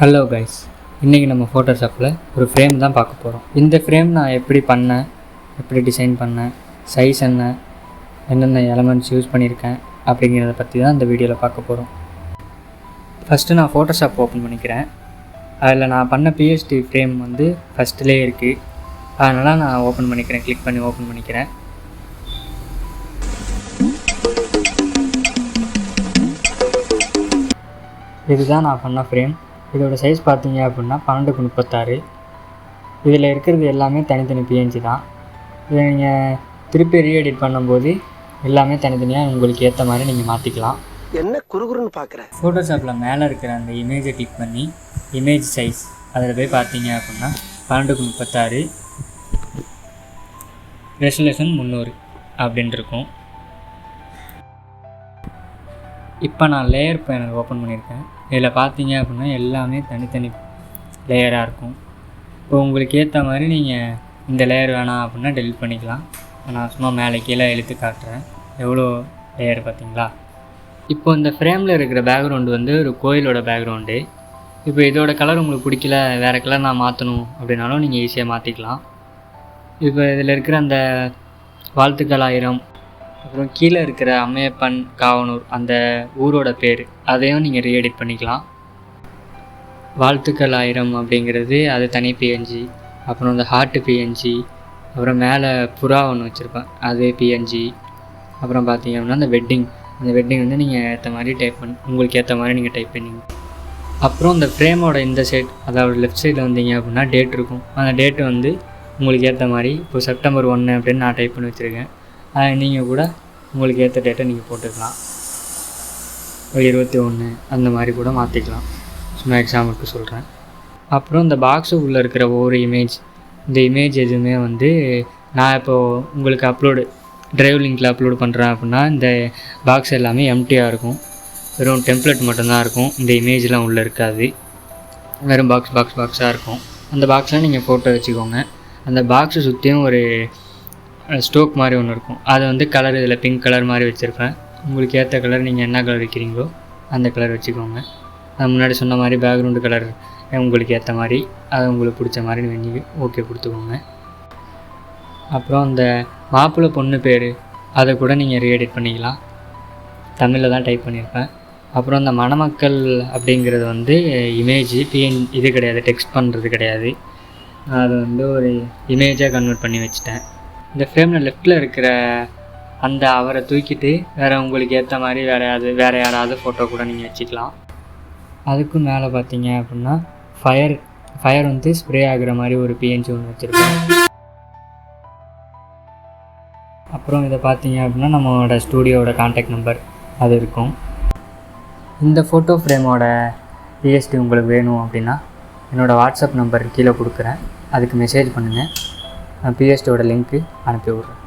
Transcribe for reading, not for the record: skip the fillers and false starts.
Hello guys, இன்றைக்கி நம்ம ஃபோட்டோஷாப்பில் ஒரு ஃப்ரேம் தான் பார்க்க போகிறோம். இந்த ஃப்ரேம் நான் எப்படி பண்ணேன், எப்படி டிசைன் பண்ணேன், சைஸ் என்ன, என்னென்ன எலமெண்ட்ஸ் யூஸ் பண்ணியிருக்கேன் அப்படிங்கிறத பற்றி தான் இந்த வீடியோவில் பார்க்க போகிறோம். ஃபஸ்ட்டு நான் ஃபோட்டோஷாப் ஓப்பன் பண்ணிக்கிறேன். அதில் நான் பண்ண பிஎஸ்டி ஃப்ரேம் வந்து ஃபஸ்ட்டிலே இருக்குது. அதனால் நான் ஓப்பன் பண்ணிக்கிறேன், கிளிக் பண்ணி ஓப்பன் பண்ணிக்கிறேன். இதுதான் நான் பண்ண ஃப்ரேம். இதோட சைஸ் பார்த்தீங்க அப்படின்னா 12x36. இதில் இருக்கிறது எல்லாமே தனித்தனி பிஎன்ஜி தான். இதை நீங்கள் திருப்பி ரீஎடிட் பண்ணும்போது எல்லாமே தனித்தனியாக உங்களுக்கு ஏற்ற மாதிரி நீங்கள் மாற்றிக்கலாம். என்ன குறுகுறுன்னு பார்க்குறேன். ஃபோட்டோஷாப்பில் மேலே இருக்கிற அந்த இமேஜை கிளிக் பண்ணி இமேஜ் சைஸ் அதில் போய் பார்த்தீங்க அப்படின்னா 12x36 ரெசல்யூஷன் 300 அப்படின்ட்டு இருக்கும். இப்போ நான் லேயர் பேனல் ஓப்பன் பண்ணியிருக்கேன். இதில் பார்த்தீங்க அப்படின்னா எல்லாமே தனித்தனி லேயராக இருக்கும். இப்போ உங்களுக்கு ஏற்ற மாதிரி நீங்கள் இந்த லேயர் வேணாம் அப்படின்னா டெலிட் பண்ணிக்கலாம். நான் சும்மா மேலே கீழே இழுத்து காட்டுறேன். எவ்வளோ லேயர் பார்த்தீங்களா? இப்போ இந்த ஃப்ரேமில் இருக்கிற பேக்ரவுண்டு வந்து ஒரு கோயிலோட பேக்ரவுண்டு. இப்போ இதோட கலர் உங்களுக்கு பிடிக்கல, வேறு கலர் நான் மாற்றணும் அப்படின்னாலும் நீங்கள் ஈஸியாக மாற்றிக்கலாம். இப்போ இதில் இருக்கிற அந்த வாழ்த்துக்கள் 1000, அப்புறம் கீழே இருக்கிற அம்மையப்பன் காவனூர் அந்த ஊரோட பேர், அதையும் நீங்கள் ரீஎடிட் பண்ணிக்கலாம். வாழ்த்துக்கள் 1000 அப்படிங்கிறது அது தனி பிஎன்ஜி. அப்புறம் இந்த ஹார்ட்டு பிஎன்ஜி, அப்புறம் மேலே புறா ஒன்று வச்சுருப்பேன் அது பிஎன்ஜி. அப்புறம் பார்த்தீங்க அப்படின்னா அந்த வெட்டிங் வந்து நீங்கள் ஏற்ற மாதிரி உங்களுக்கு ஏற்ற மாதிரி நீங்கள் டைப் பண்ணிங்க. அப்புறம் இந்த ஃப்ரேமோட இந்த சைட், அதாவது லெஃப்ட் சைடில் வந்தீங்க அப்படின்னா டேட் இருக்கும். அந்த டேட்டு வந்து உங்களுக்கு ஏற்ற மாதிரி இப்போ செப்டம்பர் 1 அப்படின்னு நான் டைப் பண்ணி வச்சுருக்கேன். நீங்கள் கூட உங்களுக்கு ஏற்ற டேட்டை நீங்கள் போட்டுக்கலாம். 21 அந்த மாதிரி கூட மாற்றிக்கலாம். சும்மா எக்ஸாம்பிளுக்கு சொல்கிறேன். அப்புறம் இந்த பாக்ஸு உள்ளே இருக்கிற ஒவ்வொரு இந்த இமேஜ் எதுவுமே வந்து நான் இப்போது உங்களுக்கு ட்ரைவ் லிங்கில் அப்லோடு பண்ணுறேன் அப்படின்னா இந்த பாக்ஸ் எல்லாமே எம்டியாக இருக்கும். வெறும் டெம்ப்ளேட் மட்டும்தான் இருக்கும். இந்த இமேஜ்லாம் உள்ளே இருக்காது. வெறும் பாக்ஸாக இருக்கும். அந்த பாக்ஸில் நீங்கள் ஃபோட்டோ வச்சுக்கோங்க. அந்த பாக்ஸை சுற்றியும் ஒரு ஸ்டோக் மாதிரி ஒன்று இருக்கும். அது வந்து கலர் இதில் பிங்க் கலர் மாதிரி வச்சுருப்பேன். உங்களுக்கு ஏற்ற கலர் நீங்கள் என்ன கலர் வைக்கிறீங்களோ அந்த கலர் வச்சுக்கோங்க. அது முன்னாடி சொன்ன மாதிரி பேக்ரவுண்டு கலர் உங்களுக்கு ஏற்ற மாதிரி, அது உங்களுக்கு பிடிச்ச மாதிரி நீங்கள் ஓகே கொடுத்துக்கோங்க. அப்புறம் அந்த மாப்பிள்ளை பொண்ணு பேர் அதை கூட நீங்கள் ரீஎடிட் பண்ணிக்கலாம். தமிழில் தான் டைப் பண்ணியிருப்பேன். அப்புறம் அந்த மணமக்கள் அப்படிங்கிறது வந்து இமேஜ் இது கிடையாது, டெக்ஸ்ட் பண்ணுறது கிடையாது. அது வந்து ஒரு இமேஜாக கன்வெர்ட் பண்ணி வச்சுட்டேன். இந்த ஃப்ரேமில் லெஃப்டில் இருக்கிற அந்த அவரை தூக்கிட்டு வேறு உங்களுக்கு ஏற்ற மாதிரி வேறு யாராவது ஃபோட்டோ கூட நீங்கள் வச்சுக்கலாம். அதுக்கும் மேலே பார்த்தீங்க அப்படின்னா ஃபயர் வந்து ஸ்ப்ரே ஆகுற மாதிரி ஒரு பிஎன்ஜி ஒன்று வச்சுருக்கேன். அப்புறம் இதை பார்த்தீங்க அப்படின்னா நம்மளோட ஸ்டூடியோவோட கான்டாக்ட் நம்பர் அது இருக்கும். இந்த ஃபோட்டோ ஃப்ரேமோட பிஎஸ்டி உங்களுக்கு வேணும் அப்படின்னா என்னோடய வாட்ஸ்அப் நம்பர் கீழே கொடுக்குறேன். அதுக்கு மெசேஜ் பண்ணுங்கள். நான் பிஎஸ்டியோட லிங்க்கு அனுப்பி விட்றேன்.